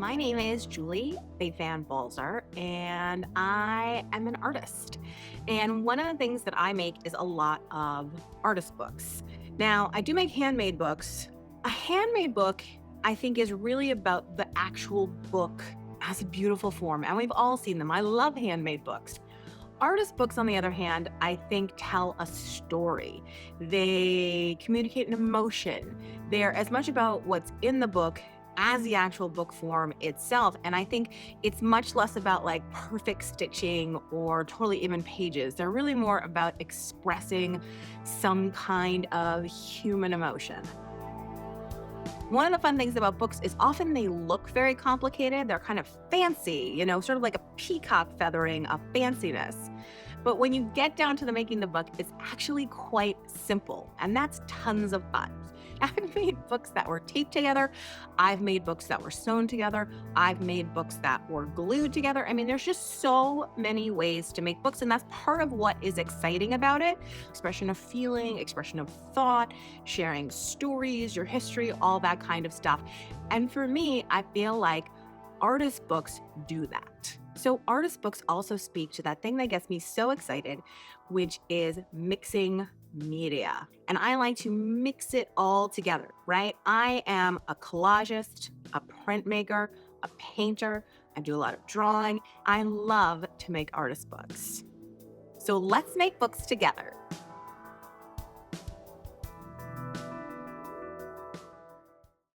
My name is Julie Van Balzer, and I am an artist. And one of the things that I make is a lot of artist books. Now, I do make handmade books. A handmade book, I think, is really about the actual book as a beautiful form, and we've all seen them. I love handmade books. Artist books, on the other hand, I think tell a story. They communicate an emotion. They're as much about what's in the book as the actual book form itself. And I think it's much less about like perfect stitching or totally even pages. They're really more about expressing some kind of human emotion. One of the fun things about books is often they look very complicated. They're kind of fancy, sort of like a peacock feathering of fanciness. But when you get down to the making the book, it's actually quite simple. And that's tons of fun. I've made books that were taped together. I've made books that were sewn together. I've made books that were glued together. I mean, there's just so many ways to make books. And that's part of what is exciting about it. Expression of feeling, expression of thought, sharing stories, your history, all that kind of stuff. And for me, I feel like artist books do that. So artist books also speak to that thing that gets me so excited, which is mixing media. And I like to mix it all together, right? I am a collagist, a printmaker, a painter. I do a lot of drawing. I love to make artist books. So let's make books together.